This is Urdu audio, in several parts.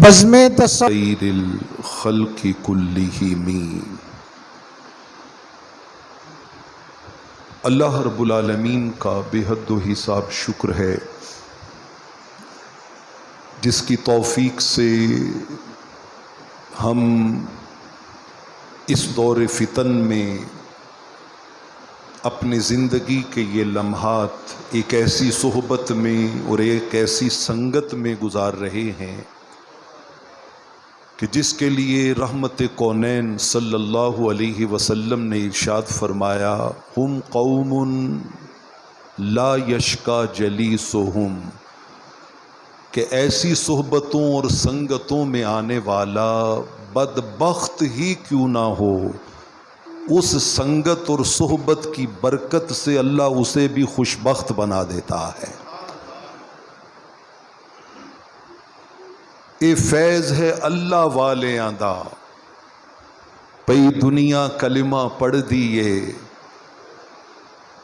بزم خیر الخلق کلہم۔ اللہ رب العالمین کا بے حد و حساب شکر ہے جس کی توفیق سے ہم اس دور فتن میں اپنی زندگی کے یہ لمحات ایک ایسی صحبت میں اور ایک ایسی سنگت میں گزار رہے ہیں کہ جس کے لیے رحمت کونین صلی اللہ علیہ وسلم نے ارشاد فرمایا، ہم قوم لا یشکا جلیسہم، کہ ایسی صحبتوں اور سنگتوں میں آنے والا بدبخت ہی کیوں نہ ہو، اس سنگت اور صحبت کی برکت سے اللہ اسے بھی خوشبخت بنا دیتا ہے۔ اے فیض ہے اللہ والے آندا، پئی دنیا کلمہ پڑھ دیئے۔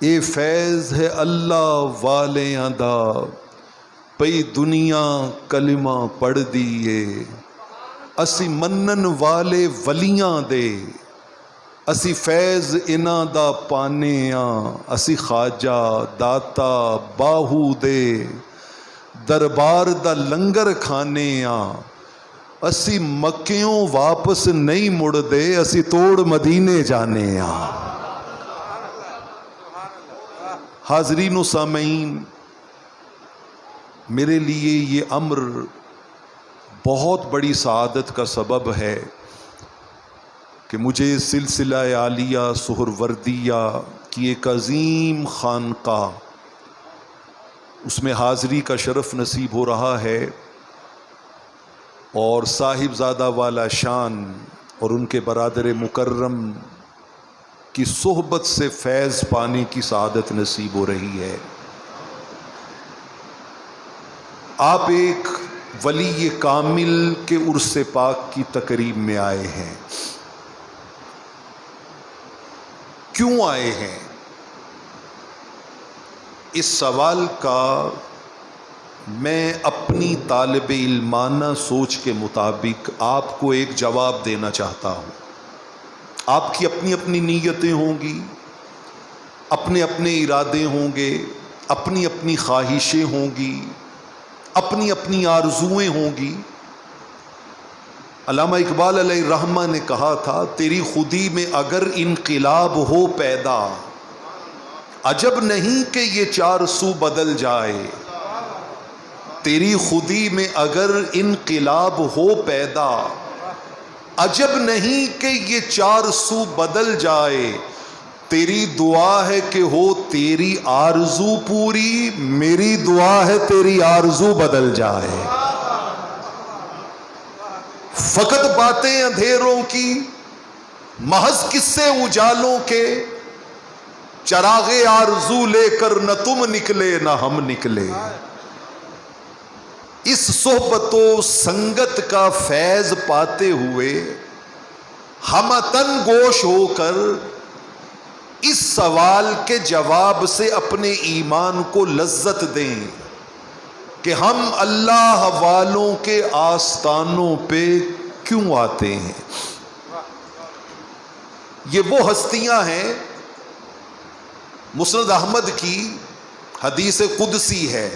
اے فیض ہے اللہ والے آندا، پئی دنیا کلمہ پڑھ دیئے۔ اسی منن والے ولیاں دے، اسی فیض انہاں دا پانے آں، اسی خواجہ داتا باہو دے دربار دا لنگر کھانے آں۔ اسی مکیوں واپس نہیں مڑ دے، اسی توڑ مدینے جانے آں۔ حاضرین و سامعین، میرے لیے یہ امر بہت بڑی سعادت کا سبب ہے کہ مجھے سلسلہ عالیہ سہروردیہ کی ایک عظیم خانقاہ اس میں حاضری کا شرف نصیب ہو رہا ہے، اور صاحب زادہ والا شان اور ان کے برادر مکرم کی صحبت سے فیض پانے کی سعادت نصیب ہو رہی ہے۔ آپ ایک ولی کامل کے عرس پاک کی تقریب میں آئے ہیں۔ کیوں آئے ہیں؟ اس سوال کا میں اپنی طالب علمانہ سوچ کے مطابق آپ کو ایک جواب دینا چاہتا ہوں۔ آپ کی اپنی اپنی نیتیں ہوں گی، اپنے اپنے ارادے ہوں گے، اپنی اپنی خواہشیں ہوں گی، اپنی اپنی آرزوئیں ہوں گی۔ علامہ اقبال علیہ الرحمہ نے کہا تھا، تیری خودی میں اگر انقلاب ہو پیدا، عجب نہیں کہ یہ چار سو بدل جائے۔ تیری خودی میں اگر انقلاب ہو پیدا، عجب نہیں کہ یہ چار سو بدل جائے۔ تیری دعا ہے کہ ہو تیری آرزو پوری، میری دعا ہے تیری آرزو بدل جائے۔ فقط باتیں اندھیروں کی، محض قصے اجالوں کے، چراغ آرزو لے کر نہ تم نکلے نہ ہم نکلے۔ اس صحبت و سنگت کا فیض پاتے ہوئے ہم تن گوش ہو کر اس سوال کے جواب سے اپنے ایمان کو لذت دیں کہ ہم اللہ والوں کے آستانوں پہ کیوں آتے ہیں۔ یہ وہ ہستیاں ہیں، مسند احمد کی حدیث قدسی ہے،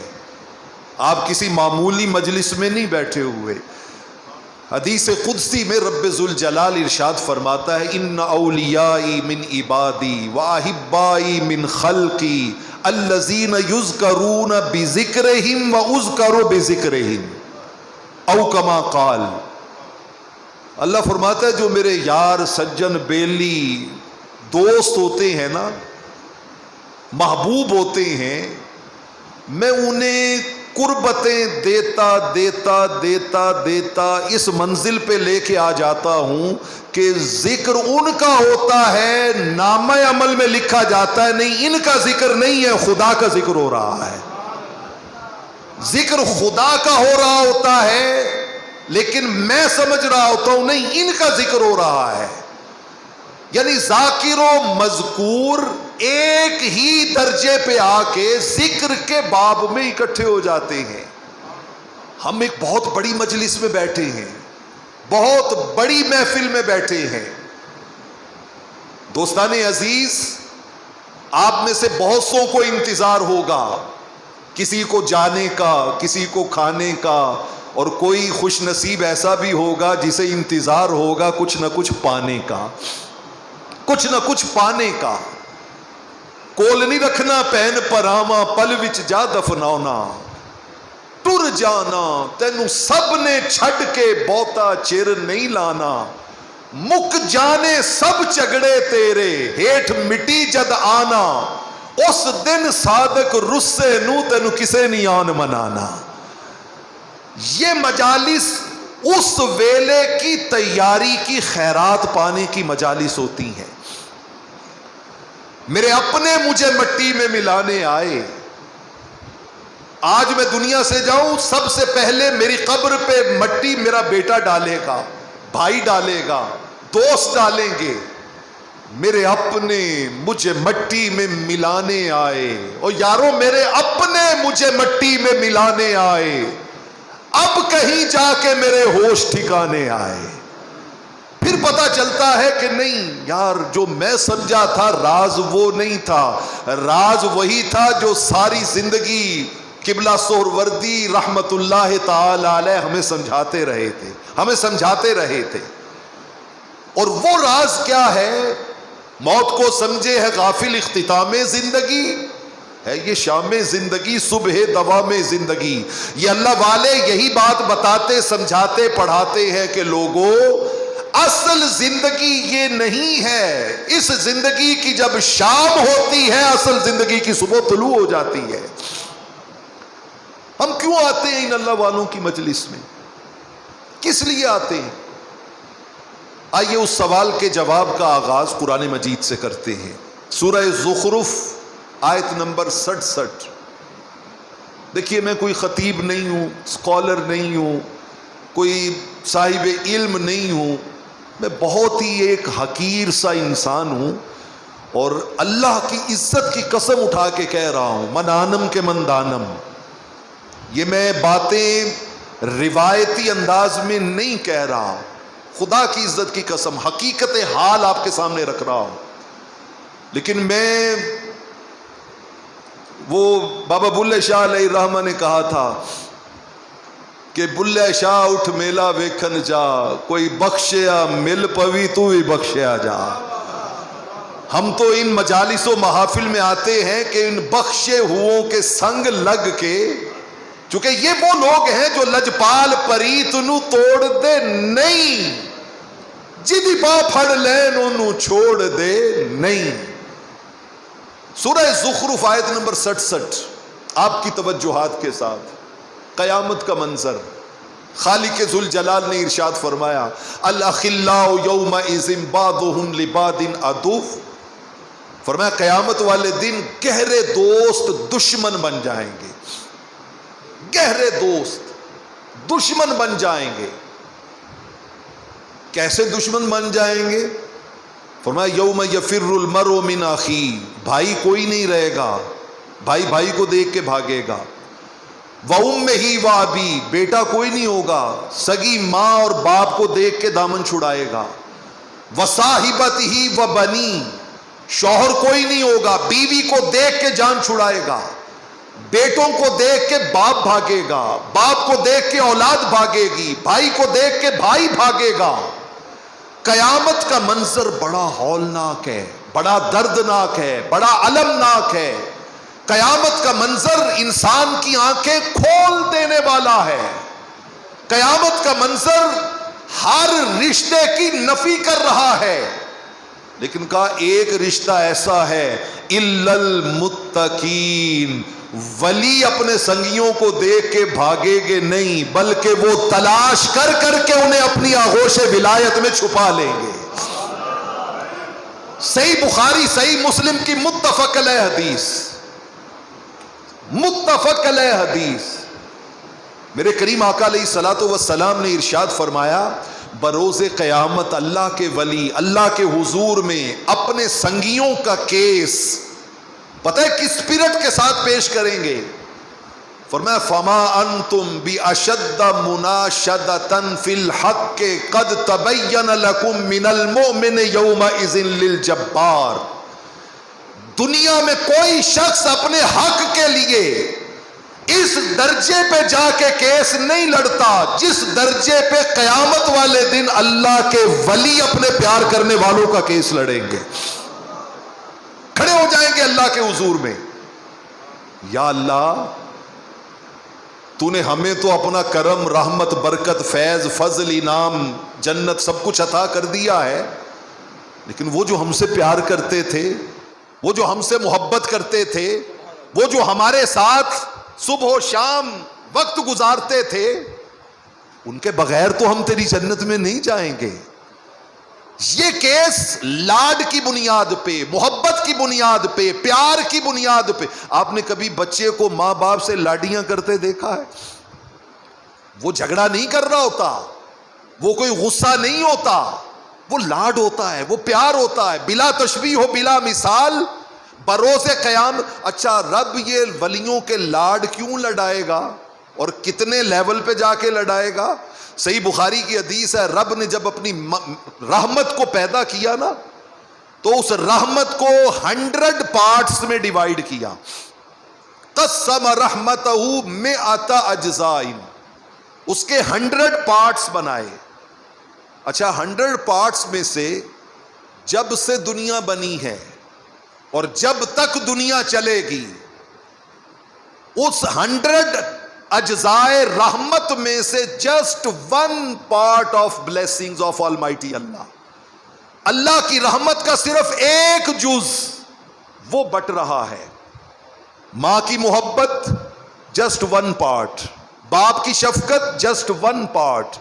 آپ کسی معمولی مجلس میں نہیں بیٹھے ہوئے۔ حدیث قدسی میں رب ذوالجلال ارشاد فرماتا ہے، ان اولیائی من عبادی واحبائی من خلقی الذین یذکرون بذکرہم واذکر بذکرہم، او کما قال۔ اللہ فرماتا ہے جو میرے یار سجن بیلی دوست ہوتے ہیں نا، محبوب ہوتے ہیں، میں انہیں قربتیں دیتا دیتا دیتا دیتا اس منزل پہ لے کے آ جاتا ہوں کہ ذکر ان کا ہوتا ہے، نامہ عمل میں لکھا جاتا ہے نہیں ان کا ذکر نہیں ہے، خدا کا ذکر ہو رہا ہے۔ ذکر خدا کا ہو رہا ہوتا ہے، لیکن میں سمجھ رہا ہوتا ہوں نہیں ان کا ذکر ہو رہا ہے۔ یعنی ذاکر و مذکور ایک ہی درجے پہ آ کے ذکر کے باب میں اکٹھے ہو جاتے ہیں۔ ہم ایک بہت بڑی مجلس میں بیٹھے ہیں، بہت بڑی محفل میں بیٹھے ہیں۔ دوستان عزیز، آپ میں سے بہت سو کو انتظار ہوگا، کسی کو جانے کا، کسی کو کھانے کا، اور کوئی خوش نصیب ایسا بھی ہوگا جسے انتظار ہوگا کچھ نہ کچھ پانے کا، کچھ نہ کچھ پانے کا۔ کول نہیں رکھنا پین پراواں، پل وچ جا دفناؤنا، ٹر جانا تینوں سب نے چھڈ کے بہتا چر نہیں لانا، مک جانے سب جھگڑے تیرے ہیٹھ مٹی جد آنا، اس دن صادق رسے نو تینوں کسے نہیں آن منانا۔ یہ مجالس اس ویلے کی تیاری کی خیرات پانے کی مجالس ہوتی ہیں۔ میرے اپنے مجھے مٹی میں ملانے آئے، آج میں دنیا سے جاؤں سب سے پہلے میری قبر پہ مٹی میرا بیٹا ڈالے گا، بھائی ڈالے گا، دوست ڈالیں گے۔ میرے اپنے مجھے مٹی میں ملانے آئے، اور یارو میرے اپنے مجھے مٹی میں ملانے آئے، اب کہیں جا کے میرے ہوش ٹھکانے آئے۔ پھر پتا چلتا ہے کہ نہیں یار، جو میں سمجھا تھا راز وہ نہیں تھا، راز وہی تھا جو ساری زندگی قبلہ سہروردی رحمت اللہ تعالی علیہ ہمیں سمجھاتے رہے تھے، ہمیں سمجھاتے رہے تھے۔ اور وہ راز کیا ہے؟ موت کو سمجھے ہے غافل اختتام زندگی، ہے یہ شام زندگی صبح دوام زندگی۔ یہ اللہ والے یہی بات بتاتے، سمجھاتے، پڑھاتے ہیں کہ لوگوں، اصل زندگی یہ نہیں ہے، اس زندگی کی جب شام ہوتی ہے اصل زندگی کی صبح طلوع ہو جاتی ہے۔ ہم کیوں آتے ہیں ان اللہ والوں کی مجلس میں؟ کس لیے آتے ہیں؟ آئیے اس سوال کے جواب کا آغاز قرآن مجید سے کرتے ہیں۔ سورہ زخرف آیت نمبر 67۔ دیکھیے، میں کوئی خطیب نہیں ہوں، اسکالر نہیں ہوں، کوئی صاحب علم نہیں ہوں، میں بہت ہی ایک حقیر سا انسان ہوں، اور اللہ کی عزت کی قسم اٹھا کے کہہ رہا ہوں، من آنم کے من دانم۔ یہ میں باتیں روایتی انداز میں نہیں کہہ رہا، خدا کی عزت کی قسم حقیقت حال آپ کے سامنے رکھ رہا ہوں۔ لیکن میں، وہ بابا بلے شاہ علیہ الرحمہ نے کہا تھا کہ بلے شاہ اٹھ میلا ویکھن جا، کوئی بخشیا مل پوی تو بھی بخشیا جا۔ ہم تو ان مجالس و محافل میں آتے ہیں کہ ان بخشے ہوں کے سنگ لگ کے، چونکہ یہ وہ لوگ ہیں جو لجپال پریت نو توڑ دے نہیں، جدی پا پھڑ لین انو چھوڑ دے نہیں۔ سورہ زخرف آیت نمبر 67، آپ کی توجہات کے ساتھ قیامت کا منظر۔ خالق ذوالجلال نے ارشاد فرمایا، الاخلاء یومئذ بعضهم لبعض عدو۔ فرمایا قیامت والے دن گہرے دوست دشمن بن جائیں گے، گہرے دوست دشمن بن جائیں گے۔ کیسے دشمن بن جائیں گے؟ فرمایا یوم یفر المرء من اخیہ، بھائی کوئی نہیں رہے گا، بھائی بھائی کو دیکھ کے بھاگے گا۔ وَأُمِّهِ وَأَبِيهِ، بیٹا کوئی نہیں ہوگا، سگی ماں اور باپ کو دیکھ کے دامن چھڑائے گا۔ وَصَاحِبَتِهِ وَبَنِيهِ، شوہر کوئی نہیں ہوگا، بیوی کو دیکھ کے جان چھڑائے گا۔ بیٹوں کو دیکھ کے باپ بھاگے گا، باپ کو دیکھ کے اولاد بھاگے گی، بھائی کو دیکھ کے بھائی بھاگے گا۔ قیامت کا منظر بڑا ہولناک ہے، بڑا دردناک ہے، بڑا المناک ہے۔ قیامت کا منظر انسان کی آنکھیں کھول دینے والا ہے۔ قیامت کا منظر ہر رشتے کی نفی کر رہا ہے، لیکن کہا ایک رشتہ ایسا ہے، الا المتقین، ولی اپنے سنگیوں کو دیکھ کے بھاگے گے نہیں، بلکہ وہ تلاش کر کر کے انہیں اپنی آغوش ولایت میں چھپا لیں گے۔ صحیح بخاری صحیح مسلم کی متفق علیہ حدیث، متفق علیہ حدیث، میرے کریم آقا علیہ الصلوۃ والسلام نے ارشاد فرمایا، بروز قیامت اللہ کے ولی اللہ کے حضور میں اپنے سنگیوں کا کیس پتہ ہے کس اسپرٹ کے ساتھ پیش کریں گے؟ فرمایا فما انتم باشد مناشدۃ فی الحق قد تبین لکم من المؤمن یومئذ للجبار. دنیا میں کوئی شخص اپنے حق کے لیے اس درجے پہ جا کے کیس نہیں لڑتا جس درجے پہ قیامت والے دن اللہ کے ولی اپنے پیار کرنے والوں کا کیس لڑیں گے. کھڑے ہو جائیں گے اللہ کے حضور میں, یا اللہ تو نے ہمیں تو اپنا کرم, رحمت, برکت, فیض, فضل, انعام, جنت سب کچھ عطا کر دیا ہے, لیکن وہ جو ہم سے پیار کرتے تھے, وہ جو ہم سے محبت کرتے تھے, وہ جو ہمارے ساتھ صبح و شام وقت گزارتے تھے, ان کے بغیر تو ہم تیری جنت میں نہیں جائیں گے. یہ کیس لاڈ کی بنیاد پہ, محبت کی بنیاد پہ, پیار کی بنیاد پہ. آپ نے کبھی بچے کو ماں باپ سے لاڈیاں کرتے دیکھا ہے؟ وہ جھگڑا نہیں کر رہا ہوتا, وہ کوئی غصہ نہیں ہوتا, وہ لاڈ ہوتا ہے, وہ پیار ہوتا ہے, بلا تشبیہ ہو بلا مثال بروز قیام. اچھا رب یہ ولیوں کے لاڈ کیوں لڑائے گا اور کتنے لیول پہ جا کے لڑائے گا؟ صحیح بخاری کی حدیث ہے, رب نے جب اپنی رحمت کو پیدا کیا نا تو اس رحمت کو 100 پارٹس میں ڈیوائیڈ کیا. قسم رحمتہ 100 اجزاء, اس کے 100 پارٹس بنائے. اچھا 100 پارٹس میں سے جب سے دنیا بنی ہے اور جب تک دنیا چلے گی, اس 100 اجزائے رحمت میں سے just 1 part of blessings of almighty Allah, Allah کی رحمت کا صرف ایک جز وہ بٹ رہا ہے. ماں کی محبت جسٹ 1 پارٹ, باپ کی شفقت جسٹ 1 پارٹ,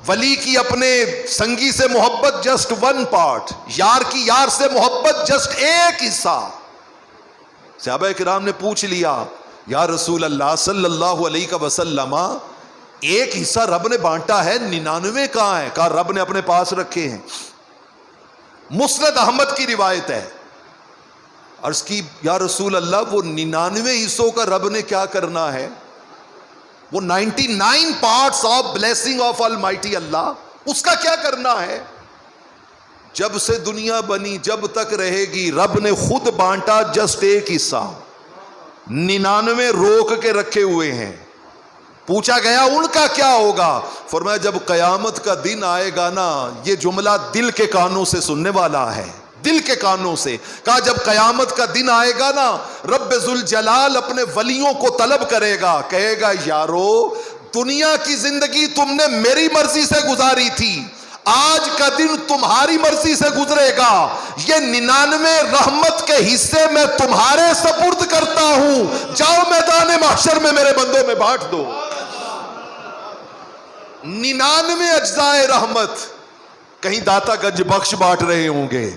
ولی کی اپنے سنگی سے محبت جسٹ 1 پارٹ, یار کی یار سے محبت جسٹ ایک حصہ. صحابہ کرام نے پوچھ لیا یا رسول اللہ صلی اللہ علیہ وسلم, ایک حصہ رب نے بانٹا ہے, 99 کہاں ہے؟ کہا رب نے اپنے پاس رکھے ہیں. مسند احمد کی روایت ہے. عرض کی یا رسول اللہ وہ 99 حصوں کا رب نے کیا کرنا ہے؟ وہ 99 parts of blessing of almighty Allah, اس کا کیا کرنا ہے؟ جب سے دنیا بنی جب تک رہے گی رب نے خود بانٹا جسٹ ایک حصہ, 99 روک کے رکھے ہوئے ہیں. پوچھا گیا ان کا کیا ہوگا؟ فرمایا جب قیامت کا دن آئے گا نا, یہ جملہ دل کے کانوں سے سننے والا ہے, دل کے کانوں سے. کہا جب قیامت کا دن آئے گا نا, رب ذوالجلال اپنے ولیوں کو طلب کرے گا, کہے گا یارو دنیا کی زندگی تم نے میری مرضی سے گزاری تھی, آج کا دن تمہاری مرضی سے گزرے گا, یہ 99 رحمت کے حصے میں تمہارے سپرد کرتا ہوں, جاؤ میدان محشر میں میرے بندوں میں بانٹ دو. 99 اجزائے رحمت, کہیں داتا گنج بخش بانٹ رہے ہوں گے,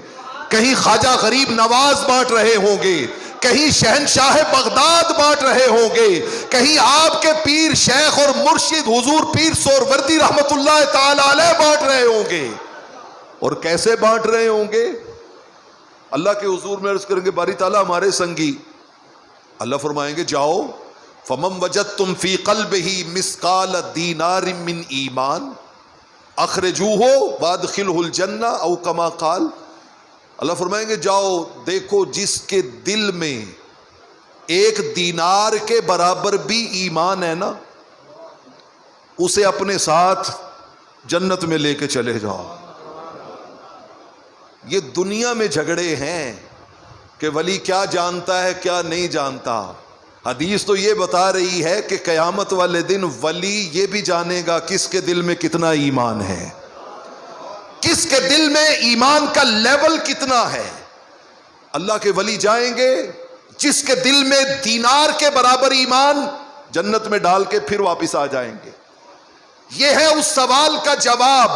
کہیں خواجہ غریب نواز بانٹ رہے ہوں گے, کہیں شہنشاہ بغداد بانٹ رہے ہوں گے, کہیں آپ کے پیر شیخ اور مرشد حضور پیر سہروردی رحمت اللہ تعالی علیہ بانٹ رہے ہوں گے. اور کیسے بانٹ رہے ہوں گے؟ اللہ کے حضور میں عرض کریں گے باری تعالیٰ ہمارے سنگی, اللہ فرمائیں گے جاؤ فمن وجدتم فی قلبہ مثقال دینار من ایمان اخرجوہ وادخلہ الجنہ او کما قال. اللہ فرمائیں گے جاؤ دیکھو جس کے دل میں 1 دینار کے برابر بھی ایمان ہے نا, اسے اپنے ساتھ جنت میں لے کے چلے جاؤ. یہ دنیا میں جھگڑے ہیں کہ ولی کیا جانتا ہے کیا نہیں جانتا. حدیث تو یہ بتا رہی ہے کہ قیامت والے دن ولی یہ بھی جانے گا کس کے دل میں کتنا ایمان ہے, کس کے دل میں ایمان کا لیول کتنا ہے. اللہ کے ولی جائیں گے جس کے دل میں دینار کے برابر ایمان, جنت میں ڈال کے پھر واپس آ جائیں گے. یہ ہے اس سوال کا جواب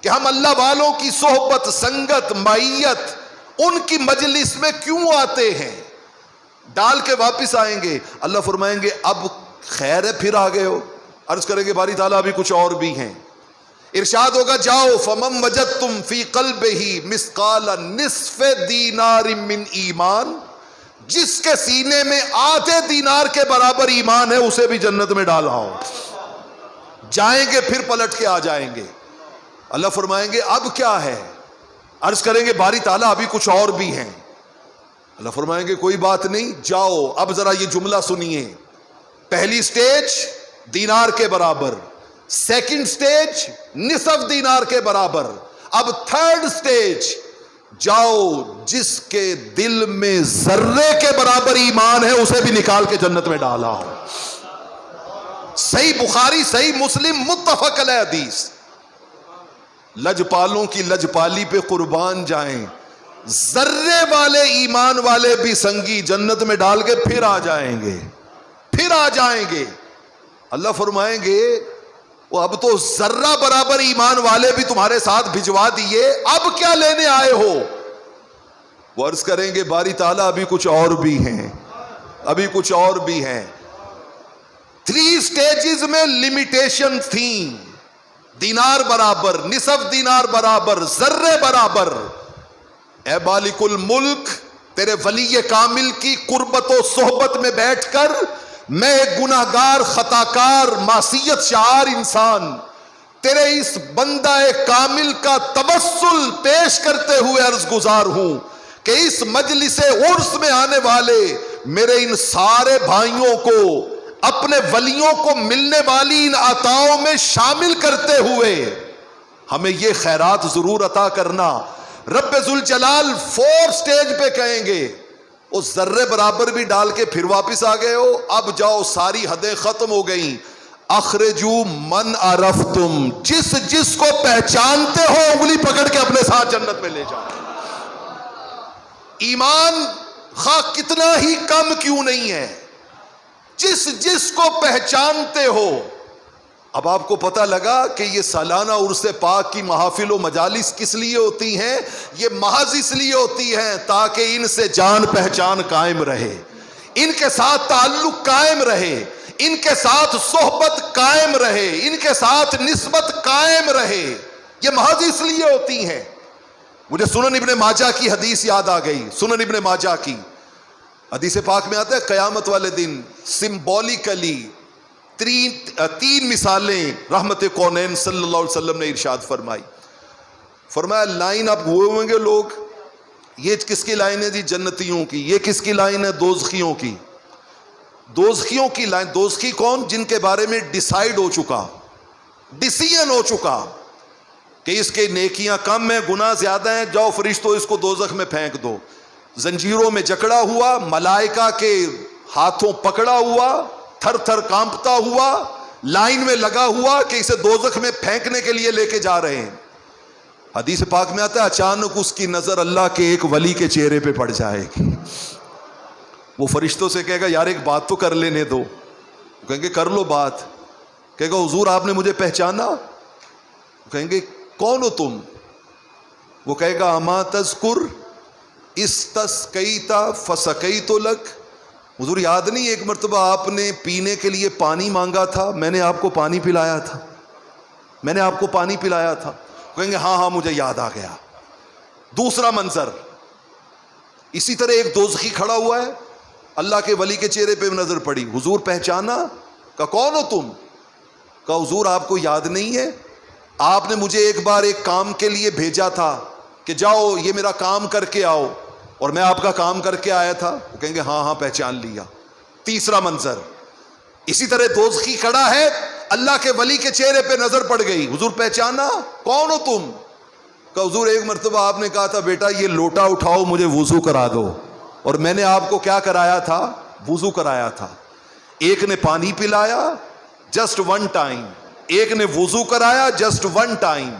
کہ ہم اللہ والوں کی صحبت, سنگت, معیت, ان کی مجلس میں کیوں آتے ہیں؟ ڈال کے واپس آئیں گے. اللہ فرمائیں گے اب خیر ہے پھر آ گئے ہو. عرض کریں گے باری تعالیٰ ابھی کچھ اور بھی ہیں. ارشاد ہوگا جاؤ فمن وجدتم فی قلبہ مثقال نصف دینار من ایمان, جس کے سینے میں آدھے دینار کے برابر ایمان ہے اسے بھی جنت میں ڈالا ہو. جائیں گے پھر پلٹ کے آ جائیں گے. اللہ فرمائیں گے اب کیا ہے؟ عرض کریں گے باری تعالیٰ ابھی کچھ اور بھی ہیں. اللہ فرمائیں گے کوئی بات نہیں، جاؤ. اب ذرا یہ جملہ سنیے. پہلی سٹیج دینار کے برابر، سیکنڈ سٹیج نصف دینار کے برابر، اب تھرڈ سٹیج جاؤ جس کے دل میں ذرے کے برابر ایمان ہے اسے بھی نکال کے جنت میں ڈالا ہو. صحیح بخاری، صحیح مسلم، متفق علیہ حدیث. لجپالوں کی لجپالی پہ قربان جائیں، ذرے والے ایمان والے بھی سنگی جنت میں ڈال کے پھر آ جائیں گے، پھر آ جائیں گے. اللہ فرمائیں گے وہ اب تو ذرہ برابر ایمان والے بھی تمہارے ساتھ بھجوا دیے، اب کیا لینے آئے ہو؟ وہ عرض کریں گے باری تعالیٰ ابھی کچھ اور بھی ہیں، ابھی کچھ اور بھی ہیں. 3 سٹیجز میں لمیٹیشن تھیں، دینار برابر، نصف دینار برابر، ذرے برابر. اے مالک الملک، تیرے ولی کامل کی قربت و صحبت میں بیٹھ کر میں ایک گناہگار، خطاکار، معصیت شعار انسان تیرے اس بندہ کامل کا توسل پیش کرتے ہوئے عرض گزار ہوں کہ اس مجلس عرس میں آنے والے میرے ان سارے بھائیوں کو اپنے ولیوں کو ملنے والی ان عطاؤں میں شامل کرتے ہوئے ہمیں یہ خیرات ضرور عطا کرنا. رب ذوالجلال 4 سٹیج پہ کہیں گے اس ذرے برابر بھی ڈال کے پھر واپس آ گئے ہو، اب جاؤ ساری حدیں ختم ہو گئیں. اخرجو من عرفتم، جس جس کو پہچانتے ہو انگلی پکڑ کے اپنے ساتھ جنت میں لے جاؤ. ایمان خواہ کتنا ہی کم کیوں نہیں ہے، جس جس کو پہچانتے ہو. اب آپ کو پتہ لگا کہ یہ سالانہ عرس پاک کی محافل و مجالس کس لیے ہوتی ہیں؟ یہ محض اس لیے ہوتی ہیں تاکہ ان سے جان پہچان قائم رہے، ان کے ساتھ تعلق قائم رہے، ان کے ساتھ صحبت قائم رہے، ان کے ساتھ نسبت قائم رہے. یہ محض اس لیے ہوتی ہیں. مجھے سنن ابن ماجہ کی حدیث یاد آ گئی. سنن ابن ماجہ کی حدیث پاک میں آتا ہے قیامت والے دن سمبولیکلی 3 مثالیں رحمت کونین صلی اللہ علیہ وسلم نے ارشاد فرمائی. فرمایا لائن اب ہوئے ہوں گے لوگ، یہ کس کی لائن ہے جی؟ جنتیوں کی. یہ کس کی لائن ہے؟ دوزخیوں کی. دوزخیوں کی لائن. دوزخی کون؟ جن کے بارے میں ڈیسائیڈ ہو چکا، ڈیسیژن ہو چکا کہ اس کے نیکیاں کم ہیں، گناہ زیادہ ہیں، جاؤ فرشتوں اس کو دوزخ میں پھینک دو. زنجیروں میں جکڑا ہوا، ملائکہ کے ہاتھوں پکڑا ہوا، تھر تھر کانپتا ہوا، لائن میں لگا ہوا کہ اسے دوزخ میں پھینکنے کے لیے لے کے جا رہے ہیں. حدیث پاک میں آتا ہے اچانک اس کی نظر اللہ کے ایک ولی کے چہرے پہ پڑ جائے گی. وہ فرشتوں سے کہے گا یار ایک بات تو کر لینے دو. کہیں گے کر لو بات. کہے گا حضور آپ نے مجھے پہچانا؟ کہیں گے کون ہو تم؟ وہ کہے گا اما تذکر استسقیت فسقیت لک. حضور یاد نہیں ایک مرتبہ آپ نے پینے کے لیے پانی مانگا تھا، میں نے آپ کو پانی پلایا تھا، میں نے آپ کو پانی پلایا تھا. کہیں گے ہاں ہاں مجھے یاد آ گیا. دوسرا منظر اسی طرح ایک دوزخی کھڑا ہوا ہے، اللہ کے ولی کے چہرے پہ نظر پڑی. حضور پہچانا؟ کہا کون ہو تم؟ کہا حضور آپ کو یاد نہیں ہے، آپ نے مجھے ایک بار ایک کام کے لیے بھیجا تھا کہ جاؤ یہ میرا کام کر کے آؤ، اور میں آپ کا کام کر کے آیا تھا. وہ کہیں گے ہاں ہاں پہچان لیا. تیسرا منظر اسی طرح دوزخی کھڑا ہے، اللہ کے ولی کے چہرے پہ نظر پڑ گئی. حضور پہچانا؟ کون ہو تم؟ کہ حضور ایک مرتبہ آپ نے کہا تھا بیٹا یہ لوٹا اٹھاؤ مجھے وضو کرا دو، اور میں نے آپ کو کیا کرایا تھا؟ وضو کرایا تھا. ایک نے پانی پلایا جسٹ 1 ٹائم، ایک نے وضو کرایا جسٹ 1 ٹائم،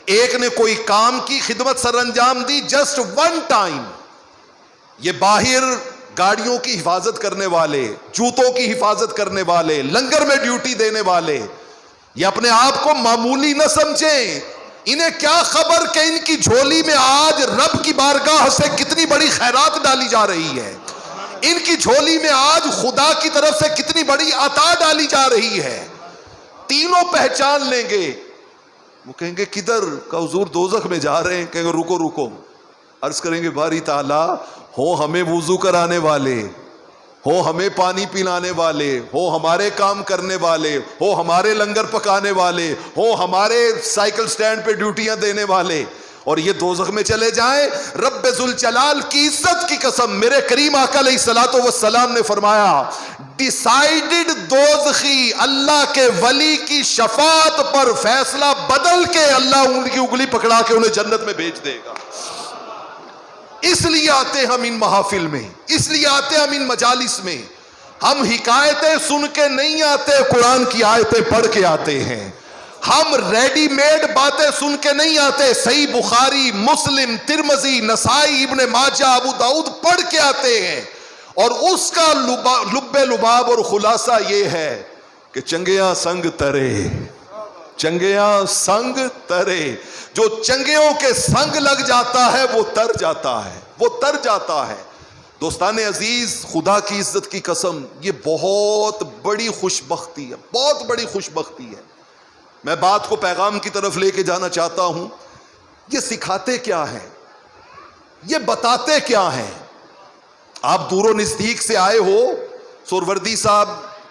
ایک نے کوئی کام کی خدمت سر انجام دی جسٹ 1 ٹائم. یہ باہر گاڑیوں کی حفاظت کرنے والے، جوتوں کی حفاظت کرنے والے، لنگر میں ڈیوٹی دینے والے، یہ اپنے آپ کو معمولی نہ سمجھیں. انہیں کیا خبر کہ ان کی جھولی میں آج رب کی بارگاہ سے کتنی بڑی خیرات ڈالی جا رہی ہے، ان کی جھولی میں آج خدا کی طرف سے کتنی بڑی عطا ڈالی جا رہی ہے. تینوں پہچان لیں گے. وہ کہیں گے کدھر؟ کہ حضور دوزخ میں جا رہے ہیں. کہیں گے رکو رکو. عرض کریں گے باری تعالیٰ ہو ہمیں وضو کرانے والے، ہو ہمیں پانی پلانے والے، ہو ہمارے کام کرنے والے، ہو ہمارے لنگر پکانے والے، ہو ہمارے سائیکل سٹینڈ پہ ڈیوٹیاں دینے والے، اور یہ دوزخ میں چلے جائیں، رب ذوالجلال کی عزت کی قسم میرے کریم آقا علیہ الصلوۃ والسلام نے فرمایا ڈیسائیڈڈ دوزخی اللہ کے ولی کی شفاعت پر فیصلہ بدل کے اللہ ان کی انگلی پکڑا کے انہیں جنت میں بھیج دے گا۔ اس لیے آتے ہم ان محافل میں، اس لیے آتے ہم ان مجالس میں، ہم حکایتیں سن کے نہیں آتے، قرآن کی آیتیں پڑھ کے آتے ہیں، ہم ریڈی میڈ باتیں سن کے نہیں آتے، صحیح بخاری، مسلم، ترمذی، نسائی، ابن ماجہ، ابو داؤد پڑھ کے آتے ہیں، اور اس کا لب لباب اور خلاصہ یہ ہے کہ چنگیاں سنگ ترے، چنگیاں سنگ ترے، جو چنگیوں کے سنگ لگ جاتا ہے وہ تر جاتا ہے، وہ تر جاتا ہے۔ دوستان عزیز، خدا کی عزت کی قسم یہ بہت بڑی خوش بختی ہے، بہت بڑی خوش بختی ہے۔ میں بات کو پیغام کی طرف لے کے جانا چاہتا ہوں، یہ سکھاتے کیا ہیں، یہ بتاتے کیا ہیں؟ آپ دور و نزدیک سے آئے ہو، سوروردی صاحب،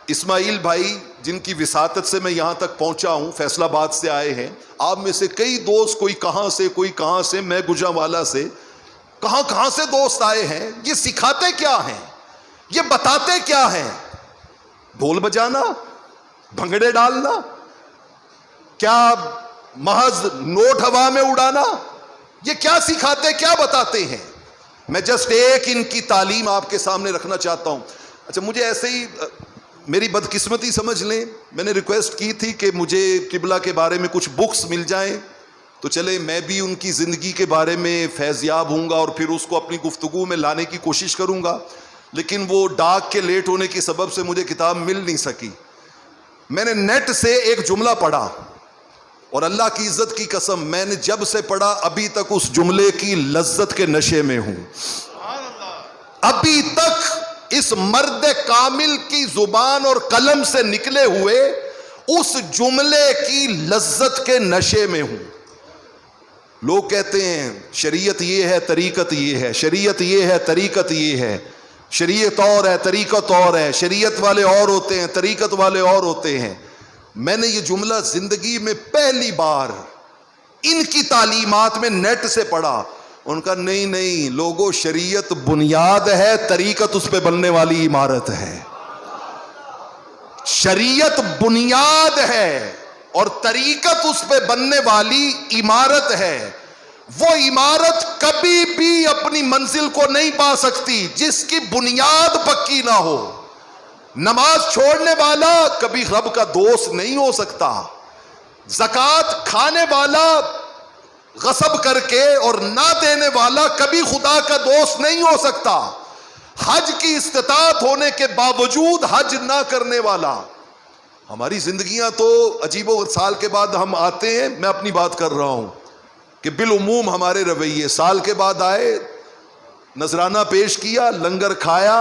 اسماعیل بھائی جن کی وساطت سے میں یہاں تک پہنچا ہوں، فیصل آباد سے آئے ہیں، آپ میں سے کئی دوست کوئی کہاں سے کوئی کہاں سے، میں گجرانوالہ سے، کہاں سے دوست آئے ہیں۔ یہ سکھاتے کیا ہیں، یہ بتاتے کیا ہیں؟ ڈھول بجانا، بھنگڑے ڈالنا، کیا محض نوٹ ہوا میں اڑانا؟ یہ کیا سکھاتے، کیا بتاتے ہیں؟ میں جسٹ ایک ان کی تعلیم آپ کے سامنے رکھنا چاہتا ہوں۔ اچھا، مجھے ایسے ہی میری بدقسمتی سمجھ لیں، میں نے ریکویسٹ کی تھی کہ مجھے قبلہ کے بارے میں کچھ بکس مل جائیں، تو چلے میں بھی ان کی زندگی کے بارے میں فیض یاب ہوں گا اور پھر اس کو اپنی گفتگو میں لانے کی کوشش کروں گا، لیکن وہ ڈاک کے لیٹ ہونے کی سبب سے مجھے کتاب مل نہیں سکی۔ میں نے نیٹ سے ایک جملہ پڑھا، اور اللہ کی عزت کی قسم میں نے جب سے پڑھا ابھی تک اس جملے کی لذت کے نشے میں ہوں۔ ابھی تک اس مرد کامل کی زبان اور قلم سے نکلے ہوئے اس جملے کی لذت کے نشے میں ہوں۔ لوگ کہتے ہیں شریعت یہ ہے، طریقت یہ ہے، شریعت یہ ہے، طریقت یہ ہے، شریعت اور ہے، طریقت اور ہے، شریعت والے اور ہوتے ہیں، طریقت والے اور ہوتے ہیں۔ میں نے یہ جملہ زندگی میں پہلی بار ان کی تعلیمات میں نیٹ سے پڑھا۔ ان کا نہیں لوگوں، شریعت بنیاد ہے، طریقت اس پہ بننے والی عمارت ہے۔ شریعت بنیاد ہے اور طریقت اس پہ بننے والی عمارت ہے۔ وہ عمارت کبھی بھی اپنی منزل کو نہیں پا سکتی جس کی بنیاد پکی نہ ہو۔ نماز چھوڑنے والا کبھی رب کا دوست نہیں ہو سکتا۔ زکوٰۃ کھانے والا غصب کر کے اور نہ دینے والا کبھی خدا کا دوست نہیں ہو سکتا۔ حج کی استطاعت ہونے کے باوجود حج نہ کرنے والا۔ ہماری زندگیاں تو عجیب و سال کے بعد ہم آتے ہیں، میں اپنی بات کر رہا ہوں کہ بالعموم ہمارے رویے، سال کے بعد آئے، نذرانہ پیش کیا، لنگر کھایا،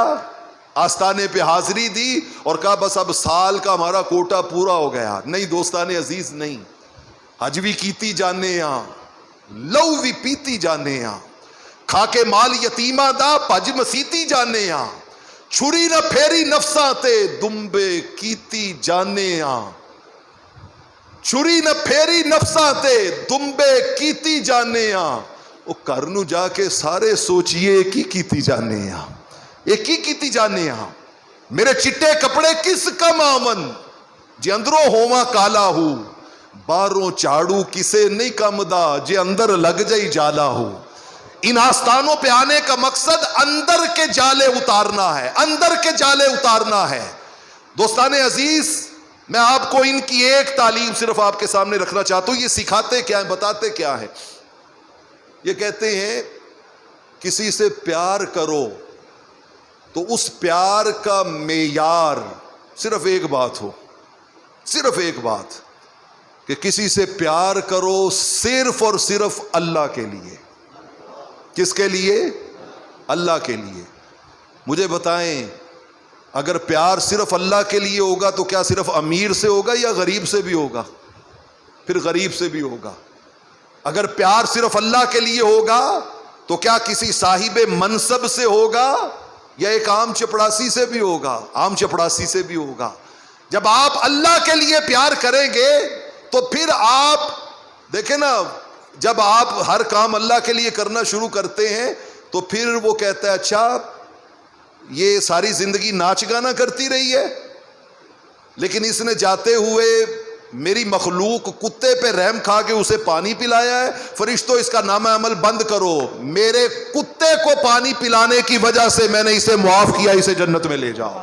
آستانے پہ حاضری دی اور کہا بس اب سال کا ہمارا کوٹا پورا ہو گیا۔ نہیں دوستان عزیز، نہیں، حج بھی کیتی جانے ہاں، لو بھی پیتی جانے ہاں، کھا کے مال یتیمہ دا پج مسیتی جانے ہاں، چھری نہ پھیری نفساں تے دمبے کیتی جانے ہاں، چھری نہ پھیری نفساں تے دمبے کیتی جانے ہاں۔ وہ گھر نو جا کے سارے سوچئے کی کیتی جانے ہاں، ایک ہی کیتی جانے ہاں۔ میرے چٹے کپڑے کس کم آمن، جے اندروں ہوواں کالا ہو، باہروں چاڑو کسے نہیں کم دا، جے اندر لگ جائی جالا ہو۔ ان آستانوں پہ آنے کا مقصد اندر کے جالے اتارنا ہے، اندر کے جالے اتارنا ہے۔ دوستان عزیز، میں آپ کو ان کی ایک تعلیم صرف آپ کے سامنے رکھنا چاہتا ہوں۔ یہ سکھاتے کیا ہیں، بتاتے کیا ہیں؟ یہ کہتے ہیں کسی سے پیار کرو تو اس پیار کا معیار صرف ایک بات ہو، صرف ایک بات، کہ کسی سے پیار کرو صرف اور صرف اللہ کے لیے۔ کس کے لیے؟ اللہ کے لیے۔ مجھے بتائیں، اگر پیار صرف اللہ کے لیے ہوگا تو کیا صرف امیر سے ہوگا یا غریب سے بھی ہوگا؟ پھر غریب سے بھی ہوگا۔ اگر پیار صرف اللہ کے لیے ہوگا تو کیا کسی صاحب منصب سے ہوگا یا ایک عام چپڑاسی سے بھی ہوگا؟ عام چپڑاسی سے بھی ہوگا۔ جب آپ اللہ کے لیے پیار کریں گے تو پھر آپ دیکھیں نا، جب آپ ہر کام اللہ کے لیے کرنا شروع کرتے ہیں تو پھر وہ کہتا ہے اچھا یہ ساری زندگی ناچ گانا کرتی رہی ہے، لیکن اس نے جاتے ہوئے میری مخلوق کتے پہ رحم کھا کے اسے پانی پلایا ہے، فرشتوں اس کا نامہ عمل بند کرو، میرے کتے کو پانی پلانے کی وجہ سے میں نے اسے معاف کیا، اسے جنت میں لے جاؤ۔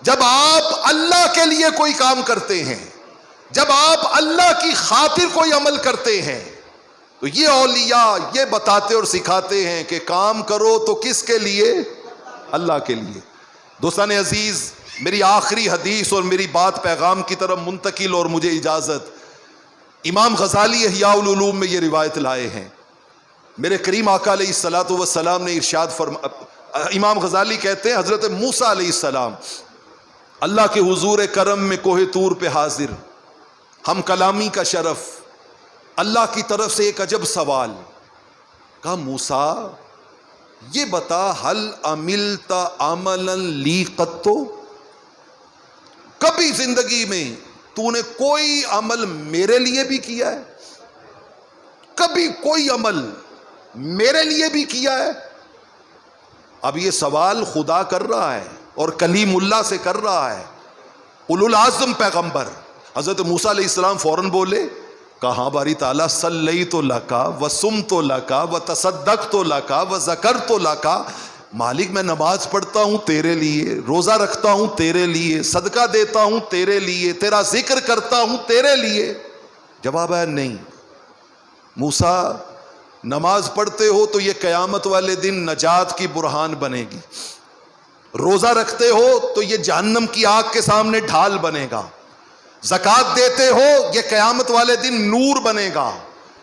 جب آپ اللہ کے لیے کوئی کام کرتے ہیں، جب آپ اللہ کی خاطر کوئی عمل کرتے ہیں، تو یہ اولیاء یہ بتاتے اور سکھاتے ہیں کہ کام کرو تو کس کے لیے؟ اللہ کے لیے۔ دوستان عزیز، میری آخری حدیث اور میری بات پیغام کی طرف منتقل اور مجھے اجازت۔ امام غزالی احیاء العلوم میں یہ روایت لائے ہیں، میرے کریم آقا علیہ الصلوۃ والسلام نے ارشاد امام غزالی کہتے ہیں حضرت موسیٰ علیہ السلام اللہ کے حضور کرم میں کوہ طور پہ حاضر، ہم کلامی کا شرف، اللہ کی طرف سے ایک عجب سوال کہا، موسیٰ یہ بتا ہل عملت عملا لی قط، کبھی زندگی میں تو نے کوئی عمل میرے لیے بھی کیا ہے؟ کبھی کوئی عمل میرے لیے بھی کیا ہے؟ اب یہ سوال خدا کر رہا ہے اور کلیم اللہ سے کر رہا ہے، اولو العزم پیغمبر حضرت موسیٰ علیہ السلام فوراً بولے، کہاں باری تعالیٰ صلیت لکا وصمت لکا وتصدقت لکا وذکرت لکا، مالک میں نماز پڑھتا ہوں تیرے لیے، روزہ رکھتا ہوں تیرے لیے، صدقہ دیتا ہوں تیرے لیے، تیرا ذکر کرتا ہوں تیرے لیے۔ جواب ہے نہیں، موسیٰ نماز پڑھتے ہو تو یہ قیامت والے دن نجات کی برہان بنے گی، روزہ رکھتے ہو تو یہ جہنم کی آگ کے سامنے ڈھال بنے گا، زکوٰۃ دیتے ہو یہ قیامت والے دن نور بنے گا،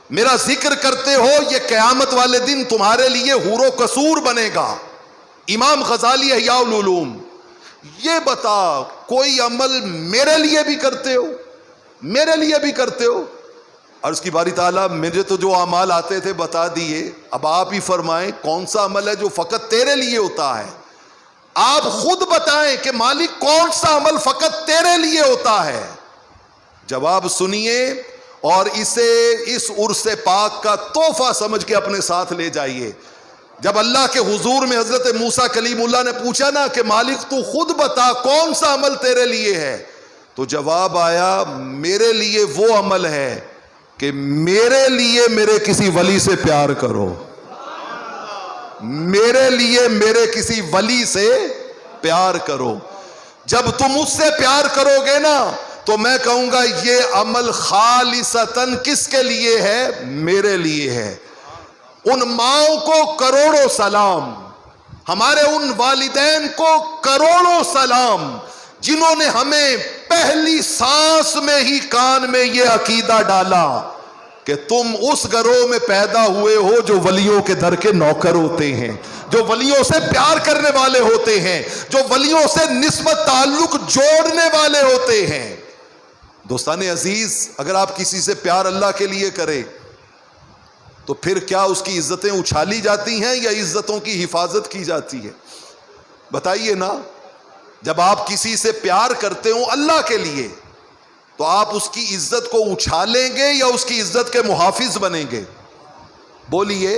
میرا ذکر کرتے ہو یہ قیامت والے دن تمہارے لیے حور و قصور بنے گا۔ امام غزالی احیاء العلوم، یہ بتا کوئی عمل میرے لیے بھی کرتے ہو؟ میرے لیے بھی کرتے ہو؟ عرض کی باری تعالیٰ مجھے تو جو اعمال آتے تھے بتا دیے، اب آپ ہی فرمائیں کون سا عمل ہے جو فقط تیرے لیے ہوتا ہے؟ آپ خود بتائیں کہ مالک کون سا عمل فقط تیرے لیے ہوتا ہے؟ جواب سنیے اور اسے اس عرس پاک کا تحفہ سمجھ کے اپنے ساتھ لے جائیے۔ جب اللہ کے حضور میں حضرت موسیٰ کلیم اللہ نے پوچھا نا کہ مالک تو خود بتا کون سا عمل تیرے لیے ہے، تو جواب آیا میرے لیے وہ عمل ہے کہ میرے لیے میرے کسی ولی سے پیار کرو، میرے لیے میرے کسی ولی سے پیار کرو۔ جب تم اس سے پیار کرو گے نا تو میں کہوں گا یہ عمل خالصتاً کس کے لیے ہے؟ میرے لیے ہے۔ ان ماؤں کو کروڑوں سلام، ہمارے ان والدین کو کروڑوں سلام جنہوں نے ہمیں پہلی سانس میں ہی کان میں یہ عقیدہ ڈالا کہ تم اس گروہ میں پیدا ہوئے ہو جو ولیوں کے در کے نوکر ہوتے ہیں، جو ولیوں سے پیار کرنے والے ہوتے ہیں، جو ولیوں سے نسبت تعلق جوڑنے والے ہوتے ہیں۔ دوستان عزیز، اگر آپ کسی سے پیار اللہ کے لیے کریں تو پھر کیا اس کی عزتیں اچھالی جاتی ہیں یا عزتوں کی حفاظت کی جاتی ہے؟ بتائیے نا۔ جب آپ کسی سے پیار کرتے ہو اللہ کے لیے تو آپ اس کی عزت کو اچھالیں گے یا اس کی عزت کے محافظ بنیں گے؟ بولیے،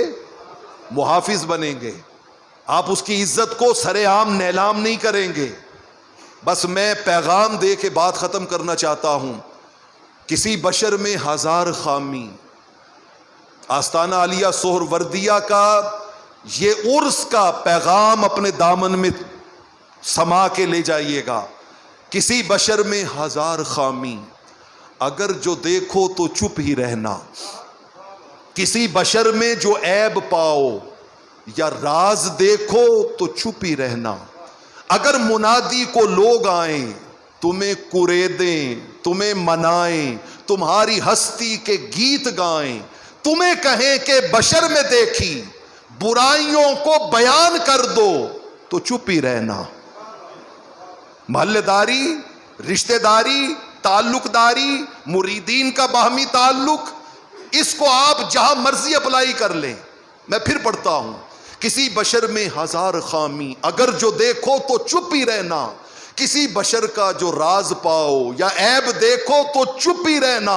محافظ بنیں گے۔ آپ اس کی عزت کو سر عام نیلام نہیں کریں گے۔ بس میں پیغام دے کے بات ختم کرنا چاہتا ہوں، کسی بشر میں ہزار خامی، آستانہ عالیہ سہروردیہ کا یہ عرس کا پیغام اپنے دامن میں سما کے لے جائیے گا۔ کسی بشر میں ہزار خامی، اگر جو دیکھو تو چپ ہی رہنا۔ کسی بشر میں جو عیب پاؤ یا راز دیکھو تو چپ ہی رہنا۔ اگر منادی کو لوگ آئیں، تمہیں کریدیں، تمہیں منائیں، تمہاری ہستی کے گیت گائیں، تمہیں کہیں کہ بشر میں دیکھی برائیوں کو بیان کر دو تو چپ ہی رہنا۔ محلے داری، رشتہ داری، تعلق داری، مریدین کا باہمی تعلق، اس کو آپ جہاں مرضی اپلائی کر لیں۔ میں پھر پڑھتا ہوں، کسی بشر میں ہزار خامی، اگر جو دیکھو تو چپ ہی رہنا، کسی بشر کا جو راز پاؤ یا عیب دیکھو تو چپ ہی رہنا،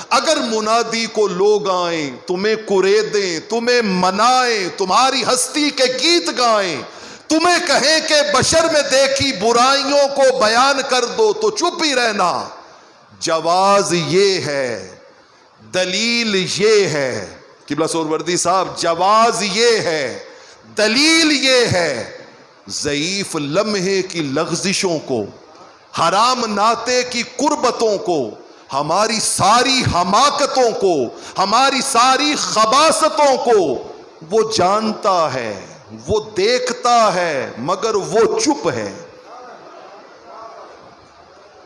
اگر منادی کو لوگ آئیں تمہیں کریدیں، تمہیں منائیں، تمہاری ہستی کے گیت گائیں، تمہیں کہیں کہ بشر میں دیکھی برائیوں کو بیان کر دو تو چپ ہی رہنا، جواز یہ ہے، دلیل یہ ہے، قبلہ سہروردی صاحب، جواز یہ ہے، دلیل یہ ہے، ضعیف لمحے کی لغزشوں کو، حرام ناطے کی قربتوں کو، ہماری ساری حماقتوں کو، ہماری ساری خباثتوں کو وہ جانتا ہے، وہ دیکھتا ہے، مگر وہ چپ ہے۔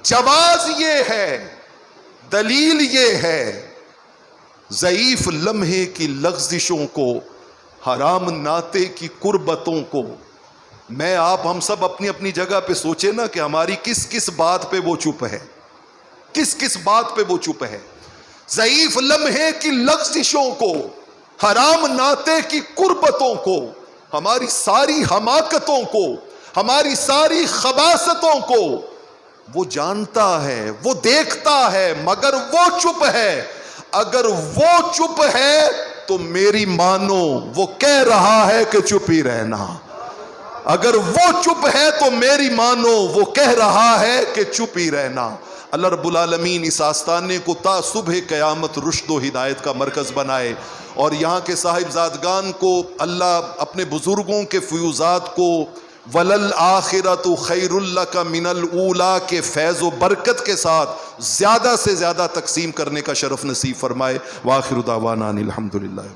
جواز یہ ہے، دلیل یہ ہے، ضعیف لمحے کی لغزشوں کو، حرام ناطے کی قربتوں کو۔ میں آپ ہم سب اپنی اپنی جگہ پہ سوچے نا کہ ہماری کس کس بات پہ وہ چپ ہے، کس کس بات پہ وہ چپ ہے۔ ضعیف لمحے کی لغزشوں کو، حرام ناطے کی قربتوں کو، ہماری ساری حماقتوں کو، ہماری ساری خباثتوں کو وہ جانتا ہے، وہ دیکھتا ہے، مگر وہ چپ ہے۔ اگر وہ چپ ہے تو میری مانو وہ کہہ رہا ہے کہ چپ ہی رہنا، اگر وہ چپ ہے تو میری مانو وہ کہہ رہا ہے کہ چپ ہی رہنا۔ اللہ رب العالمین اس آستانے کو تا صبح قیامت رشد و ہدایت کا مرکز بنائے، اور یہاں کے صاحبزادگان کو اللہ اپنے بزرگوں کے فیوزات کو وَلَلْآخِرَةُ خَيْرٌ لَكَ مِنَ الْأُولَىٰ کے فیض و برکت کے ساتھ زیادہ سے زیادہ تقسیم کرنے کا شرف نصیب فرمائے۔ وآخر دعوانا الحمدللہ۔